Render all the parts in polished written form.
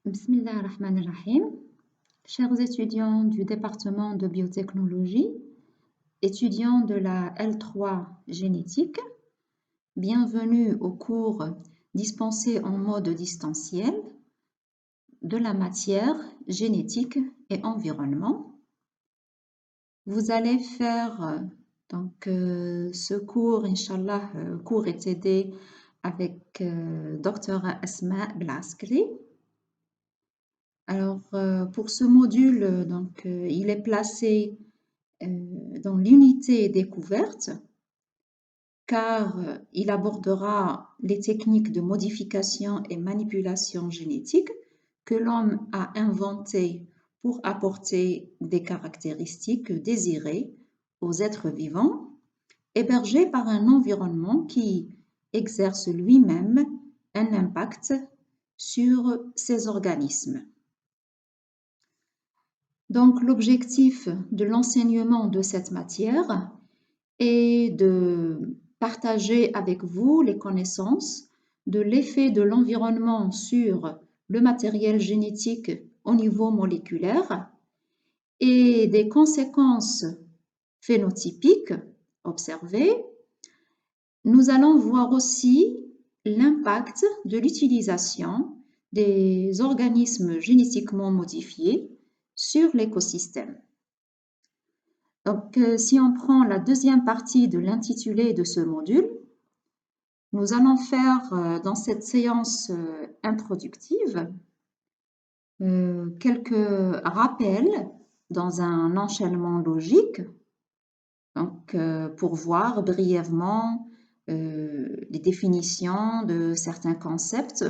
Bismillah ar-Rahman ar-Rahim. Chers étudiants du département de biotechnologie, étudiants de la L3 génétique, bienvenue au cours dispensé en mode distanciel de la matière génétique et environnement. Vous allez faire ce cours, Inch'Allah, cours et aidé avec Dr Asma Blaskri. Alors, pour ce module, il est placé dans l'unité découverte car il abordera les techniques de modification et manipulation génétique que l'homme a inventées pour apporter des caractéristiques désirées aux êtres vivants, hébergés par un environnement qui exerce lui-même un impact sur ces organismes. Donc, l'objectif de l'enseignement de cette matière est de partager avec vous les connaissances de l'effet de l'environnement sur le matériel génétique au niveau moléculaire et des conséquences phénotypiques observées. Nous allons voir aussi l'impact de l'utilisation des organismes génétiquement modifiés sur l'écosystème. Donc, si on prend la deuxième partie de l'intitulé de ce module, nous allons faire dans cette séance introductive quelques rappels dans un enchaînement logique, donc, pour voir brièvement les définitions de certains concepts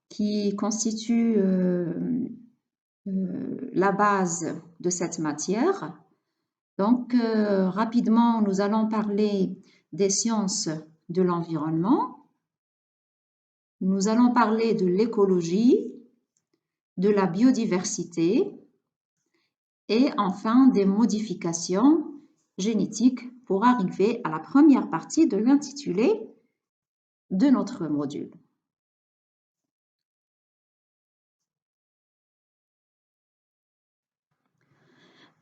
qui constituent la base de cette matière. Donc, rapidement, nous allons parler des sciences de l'environnement. Nous allons parler de l'écologie, de la biodiversité et enfin des modifications génétiques pour arriver à la première partie de l'intitulé de notre module.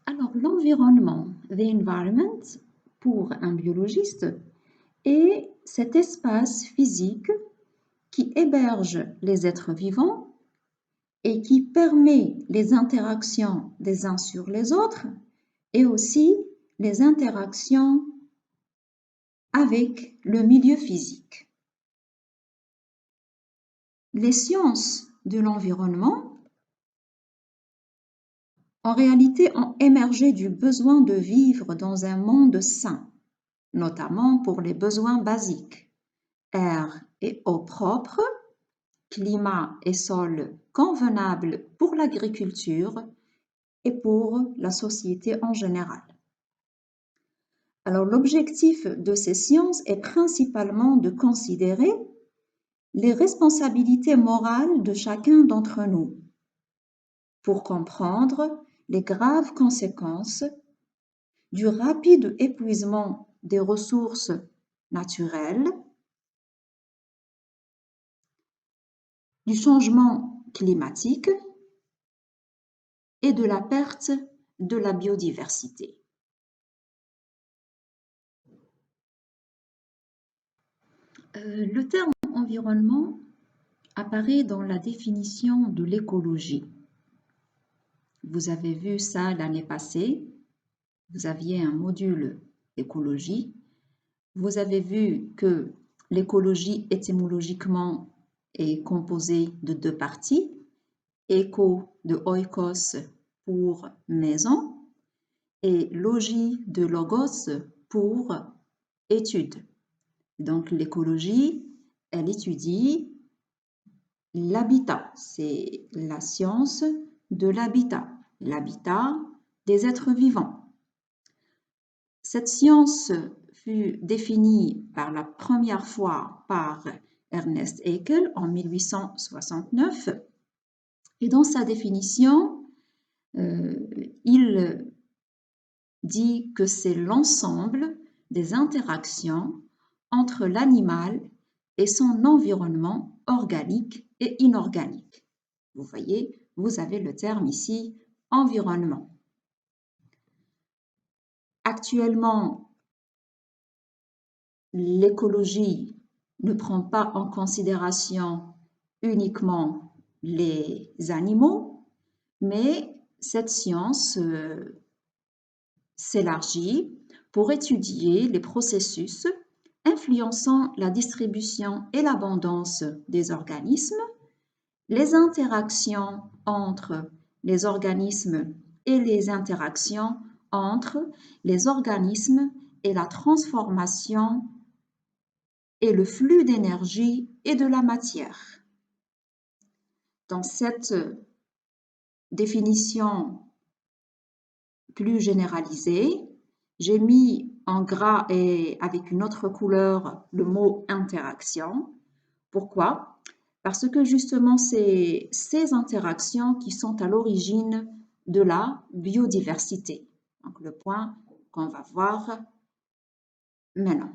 Alors, l'environnement, the environment, pour un biologiste, est cet espace physique qui héberge les êtres vivants et qui permet les interactions des uns sur les autres et aussi les interactions avec le milieu physique. Les sciences de l'environnement en réalité ont émergé du besoin de vivre dans un monde sain, notamment pour les besoins basiques, air et eau propre, climat et sol convenables pour l'agriculture et pour la société en général. Alors, l'objectif de ces sciences est principalement de considérer les responsabilités morales de chacun d'entre nous pour comprendre les graves conséquences du rapide épuisement des ressources naturelles, du changement climatique et de la perte de la biodiversité. Le terme environnement apparaît dans la définition de l'écologie. Vous avez vu ça l'année passée. Vous aviez un module écologie. Vous avez vu que l'écologie étymologiquement est composée de deux parties. Éco de oikos pour maison et logie de logos pour étude. Donc l'écologie, elle étudie l'habitat, c'est la science de l'habitat des êtres vivants. Cette science fut définie par la première fois par Ernest Haeckel en 1869 et dans sa définition, il dit que c'est l'ensemble des interactions entre l'animal et son environnement organique et inorganique. Vous voyez, vous avez le terme ici, environnement. Actuellement, l'écologie ne prend pas en considération uniquement les animaux, mais cette science s'élargit pour étudier les processus influençant la distribution et l'abondance des organismes, les interactions entre les organismes et les interactions entre les organismes et la transformation et le flux d'énergie et de la matière. Dans cette définition plus généralisée, j'ai mis en gras et avec une autre couleur le mot interaction. Pourquoi? Parce que justement, c'est ces interactions qui sont à l'origine de la biodiversité. Donc, le point qu'on va voir maintenant.